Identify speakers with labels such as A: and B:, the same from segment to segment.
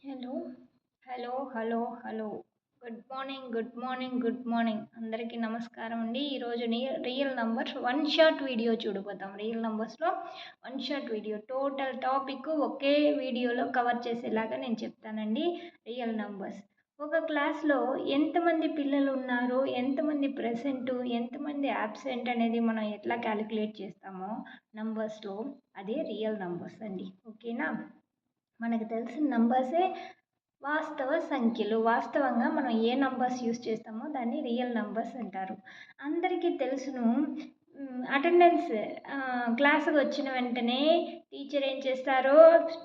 A: Hello hello. Good morning అందరికీ నమస్కారం అండి. ఈరోజు real numbers one shot video చూడబోతాం. రియల్ నంబర్స్లో one shot video total topic ఒకే వీడియోలో కవర్ చేసేలాగా నేను చెప్తానండి. రియల్ నంబర్స్ ఒక క్లాస్లో ఎంతమంది పిల్లలు ఉన్నారు, ఎంతమంది ప్రెసెంట్, ఎంతమంది యాబ్సెంట్ అనేది మనం ఎట్లా క్యాలిక్యులేట్ చేస్తామో నంబర్స్లో, అదే రియల్ నంబర్స్ అండి. ఓకేనా? మనకు తెలిసిన నంబర్సే వాస్తవ సంఖ్యలు. వాస్తవంగా మనం ఏ నంబర్స్ యూస్ చేస్తామో దాన్ని రియల్ నంబర్స్ అంటారు. అందరికీ తెలుసును, అటెండెన్స్ క్లాసుకు వచ్చిన వెంటనే టీచర్ ఏం చేస్తారు,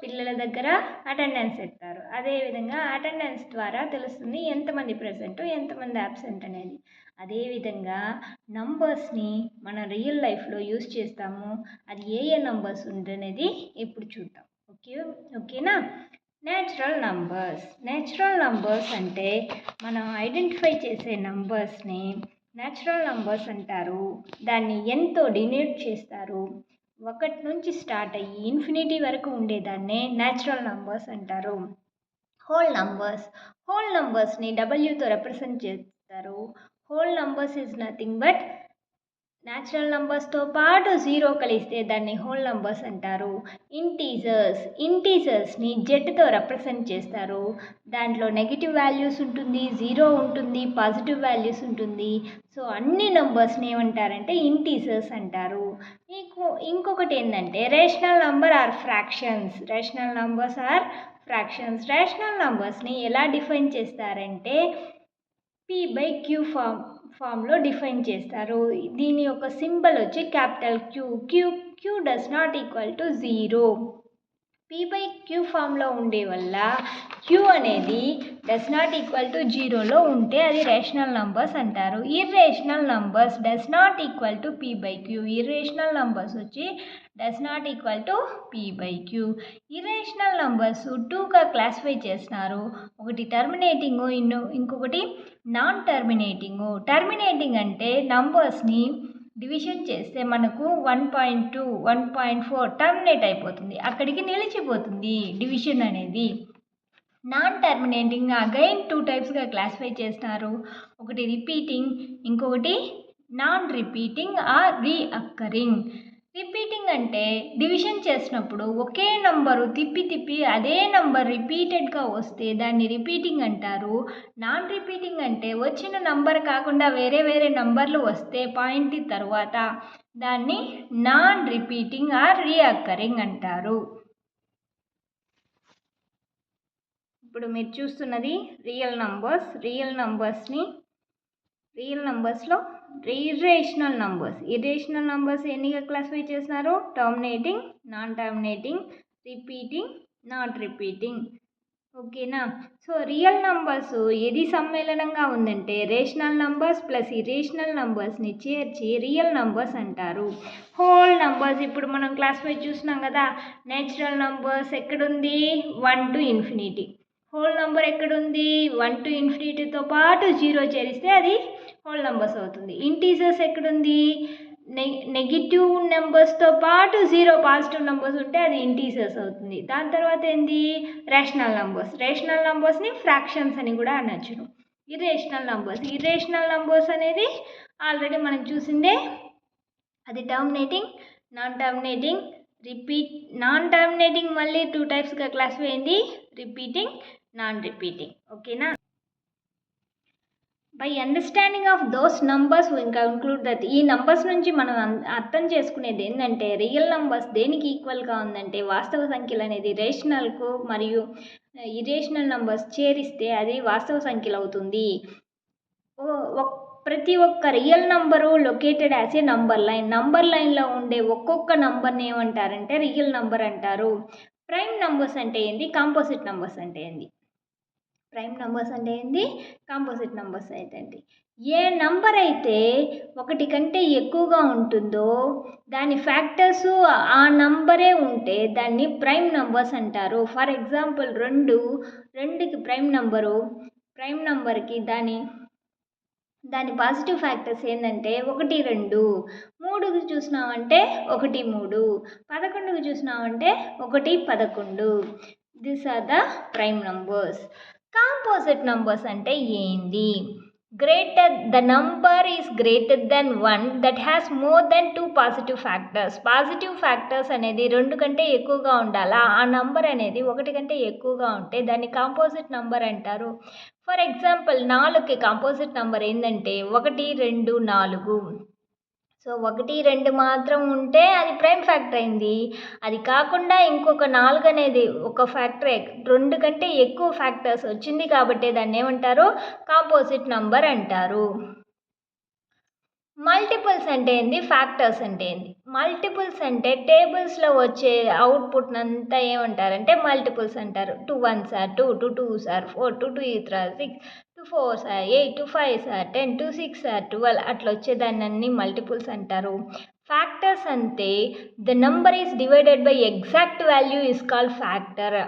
A: పిల్లల దగ్గర అటెండెన్స్ ఎత్తారు. అదేవిధంగా అటెండెన్స్ ద్వారా తెలుస్తుంది ఎంతమంది ప్రెసెంట్, ఎంతమంది యాబ్సెంట్ అనేది. అదేవిధంగా నంబర్స్ని మన రియల్ లైఫ్లో యూస్ చేస్తాము. అది ఏ నంబర్స్ ఉందనేది ఇప్పుడు చూద్దాం. ఓకేనా? నేచురల్ నంబర్స్ అంటే మనం ఐడెంటిఫై చేసే నంబర్స్ని నేచురల్ నంబర్స్ అంటారు. దాన్ని ఎంతో డినోట్ చేస్తారు. 1 నుంచి స్టార్ట్ అయ్యి ఇన్ఫినిటీ వరకు ఉండేదాన్నే నేచురల్ నంబర్స్ అంటారు. హోల్ నంబర్స్ని డబ్ల్యూతో రిప్రజెంట్ చేస్తారు. Whole numbers is nothing but natural నంబర్స్తో పాటు 0 కలిస్తే దాన్ని హోల్ నంబర్స్ అంటారు. ఇంటీజర్స్ని జెడ్తో రిప్రజెంట్ చేస్తారు. దాంట్లో నెగిటివ్ వాల్యూస్ ఉంటుంది, 0 ఉంటుంది, పాజిటివ్ వాల్యూస్ ఉంటుంది. సో అన్ని నంబర్స్ని ఏమంటారంటే ఇంటీజర్స్ అంటారు. ఇంకొకటి ఏంటంటే rational numbers or fractions. Rational నంబర్స్ని ఎలా డిఫైన్ చేస్తారంటే P/Q ఫామ్లో డిఫైన్ చేస్తారు. దీని యొక్క సింబల్ వచ్చి capital Q does not equal to 0. P/Q ఫామ్లో ఉండే వల్ల Q అనేది డస్ నాట్ ఈక్వల్ టు 0లో ఉంటే అది రేషనల్ నంబర్స్ అంటారు. Irrational numbers does not equal to P/Q. Irrational numbers వచ్చి does not equal to P/Q. Irrational numbers 2గా క్లాసిఫై చేస్తున్నారు. ఒకటి టర్మినేటింగ్, ఇంకొకటి నాన్ టర్మినేటింగ్. టర్మినేటింగ్ అంటే నంబర్స్ని డివిజన్ చేస్తే మనకు 1.2, 1.4 టర్మినేట్ అయిపోతుంది, అక్కడికి నిలిచిపోతుంది డివిజన్ అనేది. నాన్ టర్మినేటింగ్ అగైన్ 2 టైప్స్గా క్లాసిఫై చేస్తున్నారు. ఒకటి రిపీటింగ్, ఇంకొకటి నాన్ రిపీటింగ్ ఆర్ రీఅక్కరింగ్. రిపీటింగ్ అంటే డివిజన్ చేసినప్పుడు ఒకే నంబరు తిప్పి అదే నంబర్ రిపీటెడ్గా వస్తే దాన్ని రిపీటింగ్ అంటారు. నాన్ రిపీటింగ్ అంటే వచ్చిన నంబర్ కాకుండా వేరే నంబర్లు వస్తే పాయింట్ తర్వాత దాన్ని నాన్ రిపీటింగ్ ఆర్ రీఅక్కరింగ్ అంటారు. ఇప్పుడు మీరు చూస్తున్నది రియల్ నంబర్స్లో ఇర్రేషనల్ నంబర్స్ ఎన్నిగా క్లాసిఫై చేస్తున్నారు? Terminating, non terminating, repeating, not repeating. ఓకేనా? సో రియల్ నంబర్స్ ఏది సమ్మేళనంగా ఉందంటే రేషనల్ నంబర్స్ ప్లస్ ఇర్రేషనల్ నంబర్స్ని చేర్చి రియల్ నంబర్స్ అంటారు. హోల్ నంబర్స్ ఇప్పుడు మనం క్లాసిఫై చూసినాం కదా. నేచురల్ నంబర్స్ ఎక్కడుంది? 1 to infinity. హోల్ నంబర్ ఎక్కడుంది? 1 to infinity పాటు 0 చేరిస్తే అది హోల్ నంబర్స్ అవుతుంది. ఇంటీజర్స్ ఎక్కడుంది? నెగిటివ్ నెంబర్స్తో పాటు 0 పాజిటివ్ నెంబర్స్ ఉంటే అది ఇంటీజర్స్ అవుతుంది. దాని తర్వాత ఏంది? రేషనల్ నంబర్స్ని ఫ్రాక్షన్స్ అని కూడా అనొచ్చును. ఇర్రేషనల్ నంబర్స్ అనేది ఆల్రెడీ మనం చూసిందే. అది terminating, non terminating, non terminating మళ్ళీ 2 టైప్స్గా క్లాసిఫై అయింది, రిపీటింగ్, నాన్ రిపీటింగ్. ఓకేనా? By understanding of those numbers we conclude that ఈ నంబర్స్ నుంచి మనం అర్థం చేసుకునేది ఏంటంటే రియల్ నంబర్స్ దేనికి ఈక్వల్గా ఉందంటే వాస్తవ సంఖ్యలు అనేది రేషనల్కు మరియు ఇర్రేషనల్ నంబర్స్ చేరిస్తే అది వాస్తవ సంఖ్యలు అవుతుంది. ప్రతి ఒక్క real number located as a number లైన్లో ఉండే ఒక్కొక్క నంబర్ని ఏమంటారంటే రియల్ నంబర్ అంటారు. ప్రైమ్ నంబర్స్ అంటే ఏంది? కాంపోజిట్ నంబర్స్ అంటే ఏంది? ప్రైమ్ నంబర్స్ అంటే ఏంది? కాంపోజిట్ నంబర్స్ అయితే ఏ నంబర్ అయితే 1 కంటే ఎక్కువగా ఉంటుందో దాని ఫ్యాక్టర్స్ ఆ నంబరే ఉంటే దాన్ని ప్రైమ్ నంబర్స్ అంటారు. ఫర్ ఎగ్జాంపుల్ 2కి ప్రైమ్ నంబర్కి దాని పాజిటివ్ ఫ్యాక్టర్స్ ఏంటంటే 1, 2. 3కి చూసినామంటే 1, 3. 11కి చూసినామంటే 1, 11. This are the prime numbers. Composite numbers అంటే ఏంది? the number is greater than 1 that has more than 2 positive factors. Positive factors అనేది 2 కంటే ఎక్కువగా ఉండాలా, ఆ నంబర్ అనేది 1 కంటే ఎక్కువగా ఉంటే దాన్ని కాంపోజిట్ నంబర్ అంటారు. ఫర్ ఎగ్జాంపుల్ 4కి కాంపోజిట్ నంబర్ ఏంటంటే 1, 2, 4. సో 1, 2 మాత్రం ఉంటే అది ప్రైమ్ ఫ్యాక్టర్ అయింది. అది కాకుండా ఇంకొక 4 అనేది ఒక ఫ్యాక్టర్ 2 కంటే ఎక్కువ ఫ్యాక్టర్స్ వచ్చింది కాబట్టి దాన్ని ఏమంటారు? కాంపోజిట్ నంబర్ అంటారు. మల్టిపుల్స్ అంటే ఏంది? ఫ్యాక్టర్స్ అంటే ఏంది? మల్టిపుల్స్ అంటే టేబుల్స్లో వచ్చే అవుట్పుట్ అంతా ఏమంటారంటే మల్టిపుల్స్ అంటారు. 2 1s are 2, 2 2s are 4, 2 3s are 6, 2 4s are 8, 2 5s are 10, 2 6s are 12 అట్లా వచ్చేదాన్ని అన్ని మల్టిపుల్స్ అంటారు. ఫ్యాక్టర్స్ అంటే the number is divided by exact value is called factor.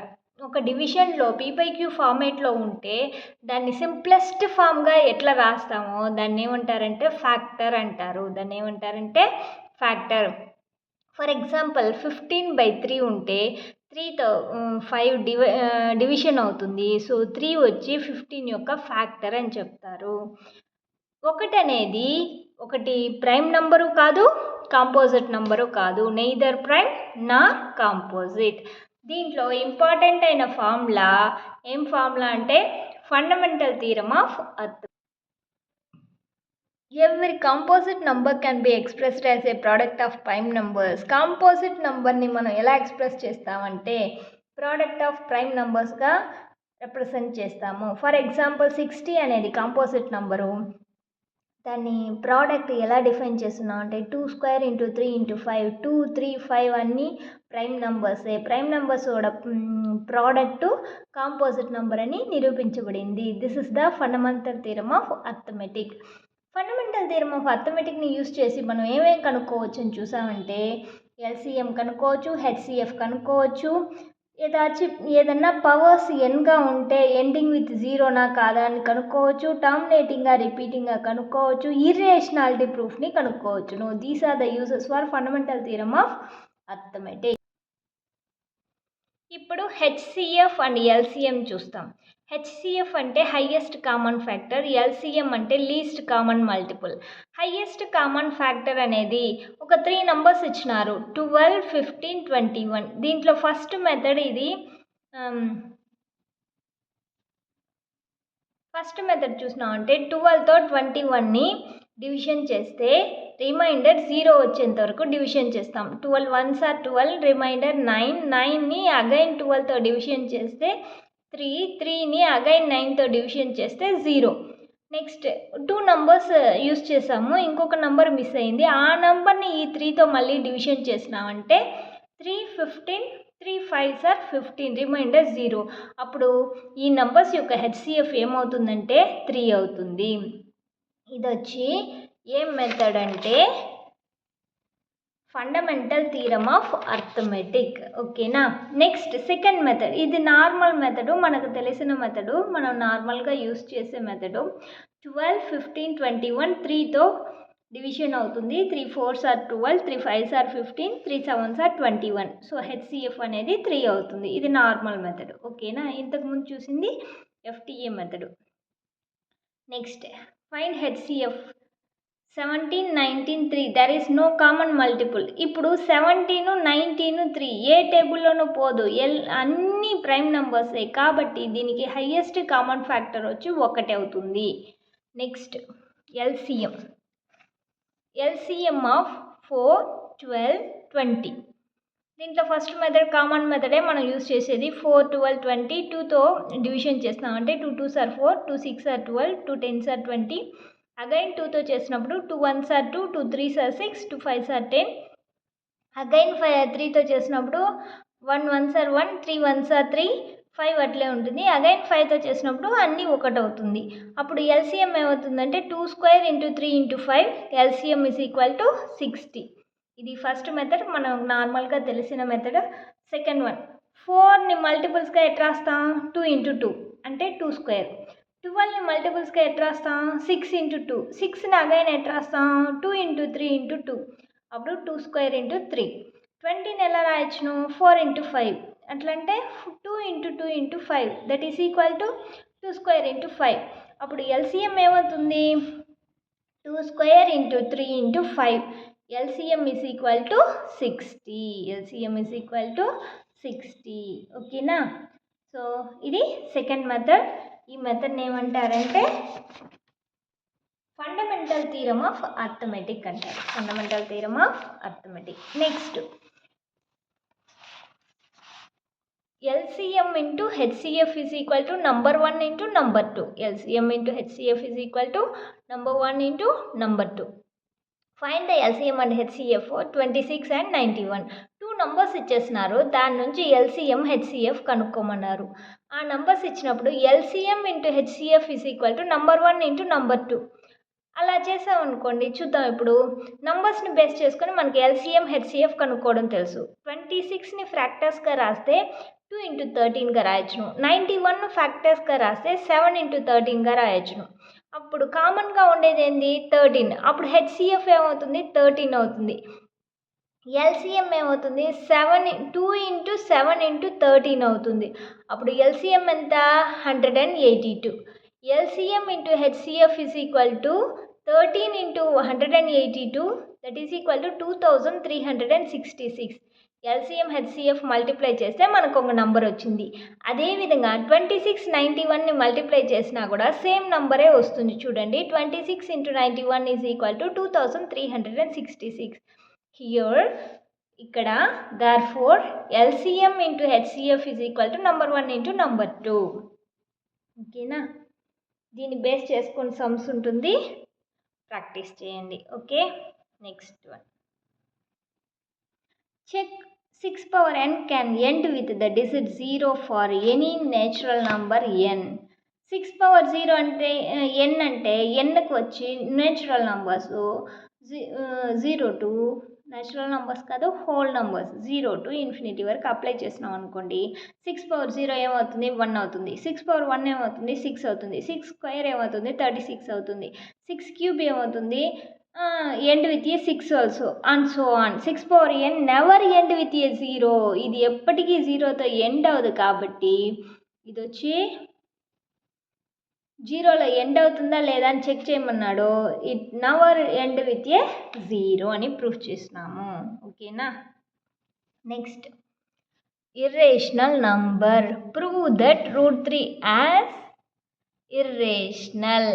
A: ఒక డివిజన్లో P/Q ఫార్మేట్లో ఉంటే దాన్ని సింప్లెస్ట్ ఫామ్గా ఎట్లా రాస్తామో దాన్ని ఏమంటారంటే ఫ్యాక్టర్ అంటారు. దాన్ని ఏమంటారంటే ఫ్యాక్టర్. ఫర్ ఎగ్జాంపుల్ 15/3 ఉంటే 3తో 5 డివిజన్ అవుతుంది. సో 3 వచ్చి 15 యొక్క ఫ్యాక్టర్ అని చెప్తారు. 1 అనేది ఒకటి ప్రైమ్ నంబరు కాదు, కాంపోజిట్ నంబరు కాదు. నెయిదర్ ప్రైమ్ నార్ కాంపోజిట్. దీంట్లో ఇంపార్టెంట్ అయిన ఫార్ములా ఏం ఫార్ములా అంటే fundamental theorem of arithmetic. Every composite number can be expressed as a product of prime numbers. Composite numberని మనం ఎలా ఎక్స్ప్రెస్ చేస్తామంటే ప్రోడక్ట్ ఆఫ్ ప్రైమ్ నంబర్స్గా రిప్రజెంట్ చేస్తాము. ఫర్ ఎగ్జాంపుల్ 60 అనేది కాంపోజిట్ నంబరు. దాన్ని ప్రోడక్ట్ ఎలా డిఫైన్ చేస్తున్నాం అంటే 2 స్క్వేర్ ఇంటూ 3 ఇంటూ 5, 2 3 5 అన్నీ ప్రైమ్ నంబర్సే. ప్రైమ్ నంబర్స్ కూడా ప్రోడక్ట్ కాంపోజిట్ నంబర్ అని నిరూపించబడింది. This is the fundamental theorem of arithmetic. Fundamental theorem of అర్థమెటిక్ని యూస్ చేసి మనం ఏమేమి కనుక్కోవచ్చు అని చూసామంటే LCM కనుక్కోవచ్చు, HCF కనుక్కోవచ్చు, ఏదన్నా పవర్స్ ఎన్గా ఉంటే ఎండింగ్ విత్ జీరోనా కాదా అని కనుక్కోవచ్చు, టర్మినేటింగ్గా రిపీటింగ్గా కనుక్కోవచ్చు, ఇర్రేషనాలిటీ ప్రూఫ్ని కనుక్కోవచ్చు. These are the uses for fundamental theorem of arithmetic. ఇప్పుడు HCF అండ్ LCM చూస్తాం. HCF అంటే హైయెస్ట్ కామన్ ఫ్యాక్టర్, LCM అంటే least common multiple. Highest common factor అనేది ఒక 3 నంబర్స్ ఇచ్చినారు, 12, 15, 21. దీంట్లో ఫస్ట్ మెథడ్ ఇది. ఫస్ట్ మెథడ్ చూసినామంటే 12తో 21ని డివిజన్ చేస్తే రిమైండర్ 0 వచ్చేంత వరకు డివిజన్ చేస్తాం. 12 1s are 12, రిమైండర్ 9. 9ని అగైన్ 12తో డివిజన్ చేస్తే 3, 3ని అగైన్ 9తో డివిజన్ చేస్తే 0. నెక్స్ట్ 2 నంబర్స్ యూస్ చేసాము, ఇంకొక నంబర్ మిస్ అయింది. ఆ నంబర్ని ఈ 3తో మళ్ళీ డివిజన్ చేసినామంటే 3 15, 3 5s are 15, రిమైండర్ 0. అప్పుడు ఈ నంబర్స్ యొక్క HCF ఏమవుతుందంటే 3 అవుతుంది. ఇది వచ్చి ఏం మెథడ్ అంటే ఫండమెంటల్ థీరమ్ ఆఫ్ అర్థమెటిక్. ఓకేనా. నెక్స్ట్ సెకండ్ మెథడ్, ఇది నార్మల్ మెథడు, మనకు తెలిసిన మెథడు, మనం నార్మల్గా యూస్ చేసే మెథడు. 12, 15, 21 3తో డివిజన్ అవుతుంది. 3 4s are 12, 3 5s are 15, 3 7s are 21. So HCF అనేది 3 అవుతుంది. ఇది నార్మల్ మెథడ్. ఓకేనా. ఇంతకుముందు చూసింది FTA method. Next find HCF. 17, 19, 3. There is no common multiple. ఇప్పుడు 17, 19, 3 ఏ టేబుల్లోనూ పోదు, అన్ని ప్రైమ్ నంబర్సే కాబట్టి దీనికి హైయెస్ట్ కామన్ ఫ్యాక్టర్ వచ్చి 1 అవుతుంది. Next LCM of 4, 12, 20. దీంట్లో ఫస్ట్ మెథడ్ కామన్ మెథడే మనం యూస్ చేసేది. 4, 12, 20 2తో డివిజన్ చేస్తామంటే 2 2s are 4, 2 6s are 12, 2 10s are 20. Again 2తో చేసినప్పుడు 2 1s are 2, 2 3s are 6, 2 5s are 10. Again 3తో చేసినప్పుడు 1 1s are 1, 3 1s are 3, 5 అట్లే ఉంటుంది. అగైన్ 5తో చేసినప్పుడు అన్నీ 1 అవుతుంది. అప్పుడు LCM ఏమవుతుందంటే 2 square into 3 into 5, LCM is equal to 60. ఇది ఫస్ట్ మెథడ్, మనం నార్మల్గా తెలిసిన మెథడ్. సెకండ్ వన్, 4ని మల్టిపుల్స్గా ఎట్లా రాస్తాం? 2 ఇంటూ 2 అంటే 2 స్క్వేర్. 12ని మల్టిపుల్స్గా ఎట్లా రాస్తాం? 6 ఇంటూ 2. 6ని అగైన్ ఎట్లా రాస్తాం? 2 ఇంటూ 3 ఇంటూ 2. అప్పుడు 2 స్క్వేర్ ఇంటూ 3. 20ని ఎలా రాయొచ్చును? 4 into 5 అట్లంటే 2 × 2 × 5 that is equal to 2² × 5. అప్పుడు ఎల్సిఎం ఏమవుతుంది 2² × 3 × 5. LCM is equal to 60. LCM is equal to 60. ఓకేనా. సో ఇది సెకండ్ మెథడ్. ఈ మెథడ్ని ఏమంటారంటే ఫండమెంటల్ థీరమ్ ఆఫ్ అర్థమెటిక్ అంటారు. Fundamental theorem of arithmetic. Next LCM into HCF is equal to number 1 into number 2. LCM into HCF is equal to number 1 into number 2. Find the LCM and HCF for 26 and 91. 2 numbers ఇచ్చేసినారు, దాని నుంచి LCM HCF కనుక్కోమన్నారు. ఆ numbers ఇచ్చినప్పుడు LCM into HCF is equal to number 1 into number 2. అలా చేసామనుకోండి, చూద్దాం. ఇప్పుడు నంబర్స్ని base చేసుకొని మనకి LCM HCF కనుక్కోవడం తెలుసు. 26ని ఫ్రాక్టర్స్గా రాస్తే 2 × 13గా రాయొచ్చును. 91 ఫ్యాక్టర్స్గా రాస్తే 7 × 13గా రాయొచ్చును. అప్పుడు కామన్గా ఉండేది ఏంది 13. అప్పుడు HCF ఏమవుతుంది 13 అవుతుంది. LCM ఏమవుతుంది 2 × 7 × 13 అవుతుంది. అప్పుడు LCM ఎంత 182. LCM into HCF is equal to 13 into 182, that is equal to 2366. LCM HCF multiply చేస్తే మనకు ఒక నంబర్ వచ్చింది. అదేవిధంగా 26 91ని మల్టిప్లై చేసినా కూడా సేమ్ నంబరే వస్తుంది. చూడండి, 26 into 91 is equal to 2366. Here ఇక్కడ therefore LCM into HCF is equal to number 1 into number 2. ఓకేనా. దీన్ని బేస్ చేసుకుని సమ్స్ ఉంటుంది, ప్రాక్టీస్ చేయండి. Okay. Next one, check 6 power n can end with the digit 0 for any natural number n. 6 power 0 అంటే n అంటే nకు వచ్చి natural numbers 0 to natural numbers కాదు, whole numbers 0 to infinity వరకు అప్లై చేసినాం అనుకోండి. 6 power 0 ఏమవుతుంది 1 అవుతుంది. 6 power 1 ఏమవుతుంది 6 అవుతుంది. 6² ఏమవుతుంది 36 అవుతుంది. 6³ ఏమవుతుంది end with a 6 also and so on. 6 power n never end with a 0. ఇది ఎప్పటికీ 0తో ఎండ్ అవ్వదు కాబట్టి ఇది వచ్చి 0లో ఎండ్ అవుతుందా లేదా అని చెక్ చేయమన్నాడు. It never end with a 0 అని ప్రూఫ్ చేసినాము. ఓకేనా. Next, irrational number. Prove that √3 as irrational.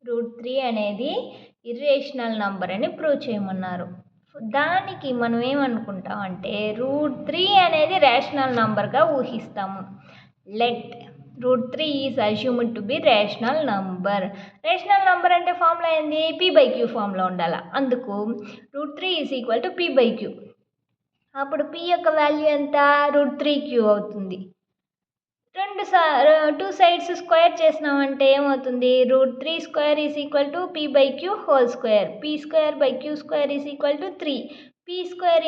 A: √3 అనేది ఇర్రేషనల్ నంబర్ అని ప్రూవ్ చేయమన్నారు. దానికి మనం ఏమనుకుంటామంటే √3 అనేది రేషనల్ నంబర్గా ఊహిస్తాము. Let √3 is assumed to be rational number. Rational number అంటే ఫార్ములా ఏంది p/q ఫార్ములా ఉండాలి. అందుకు √3 ఈజ్ ఈక్వల్ టు p/q. అప్పుడు p యొక్క వాల్యూ ఎంత √3q అవుతుంది. 2 సైడ్స్ స్క్వేర్ చేసినామంటే ఏమవుతుంది √3² is equal to p/q whole square. p²/q² is equal to 3. p²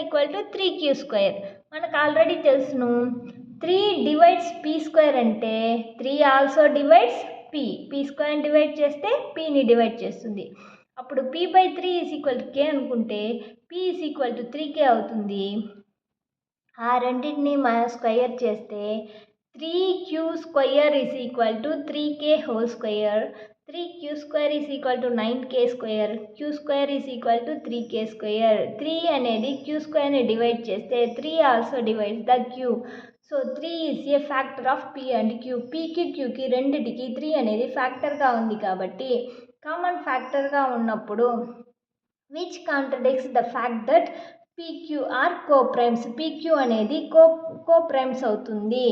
A: equal to 3q². మనకు ఆల్రెడీ తెలుసును 3 డివైడ్స్ p² అంటే 3 also divides p. p² divide చేస్తే pని డివైడ్ చేస్తుంది. అప్పుడు p/3 is equal to k అనుకుంటే p is equal to 3k అవుతుంది. ఆ రెండింటిని మనం స్క్వేర్ చేస్తే 3q² is equal to 3k whole square. 3q² is equal to 9k². q² is equal to 3k². 3 అనేది q²ని డివైడ్ చేస్తే 3 also divides the q. So 3 is a factor of p and q. pకి qకి రెండిటికి 3 అనేది ఫ్యాక్టర్గా ఉంది కాబట్టి common ఫ్యాక్టర్గా ఉన్నప్పుడు which contradicts the fact that pq are coprimes. pq అనేది coprimes అవుతుంది.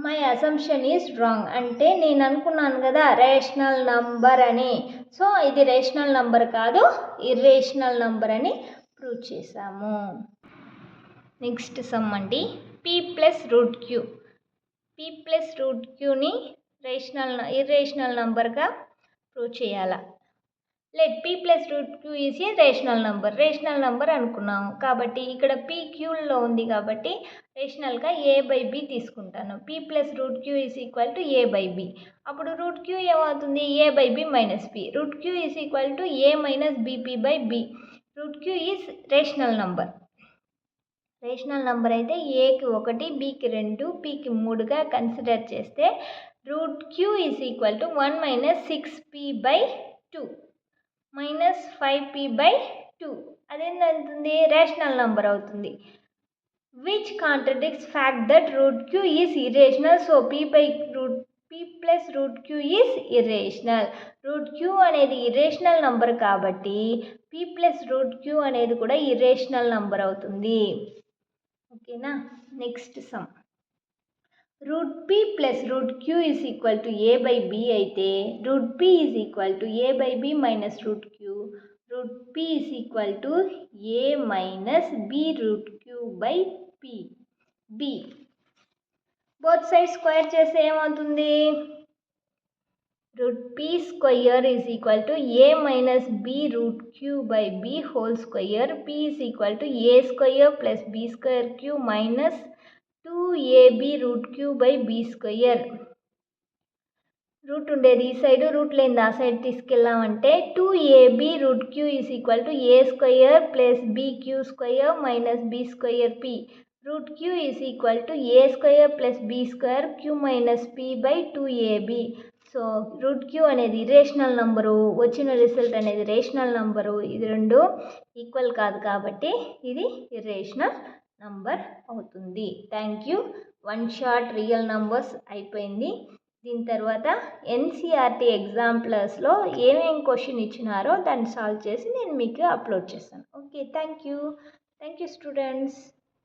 A: My assumption is wrong అంటే నేను అనుకున్నాను కదా రేషనల్ నంబర్ అని. సో ఇది రేషనల్ నంబర్ కాదు, ఇర్రేషనల్ నంబర్ అని ప్రూవ్ చేసాము. నెక్స్ట్ సమ్ అండి, p+√q. p+√qని ఇర్రేషనల్ నంబర్గా ప్రూవ్ చేయాలా. Let p+√q is a rational number. Rational number అనుకున్నాము కాబట్టి ఇక్కడ p క్యూలో ఉంది కాబట్టి రేషనల్గా a/b తీసుకుంటాను. p+√q is equal to a/b. అప్పుడు √q ఏమవుతుంది a/b - p. √q is equal to a - bp/b. √q is rational number. Rational number అయితే ఏకి 1, బికి 2, పికి 3గా కన్సిడర్ చేస్తే root queue is equal to 1 - 6p/2 -5p/2 అదేంటవుతుంది రేషనల్ నంబర్ అవుతుంది. Which contradicts fact that root queue is irrational. So p plus root queue is irrational. Root Q అనేది irrational number కాబట్టి p ప్లస్ రూట్ క్యూ అనేది కూడా irrational number అవుతుంది. ఓకేనా. Next some. Root p plus root queue is equal to a/b అయితే root p is equal to a/b minus root q. Root p is equal to a minus b root q by p. b both side square చేస్తే ఏమవుతుంది? Root p square is equal to a minus b root q by b whole square. p is equal to a square plus b square queue minus 2ab root q by b square. Route ఉండేది ఈ side, root లేనిది ఆ side తీసుకెళ్ళామంటే 2ab root queue is equal to a square plus b Q square minus b square p. Root queue is equal to a square plus b square queue minus p by 2ab. So root Q అనేది irrational number, వచ్చిన result అనేది rational number. ఇది రెండు equal కాదు కాబట్టి ఇది irrational number అవుతుంది. Thank you. One shot real numbers అయిపోయింది. దీని తర్వాత ఎన్సీఆర్టీ ఎగ్జాంపుల్స్లో ఏమేమి క్వశ్చన్ ఇచ్చినారో దాన్ని సాల్వ్ చేసి నేను మీకు అప్లోడ్ చేస్తాను. Okay, thank you students.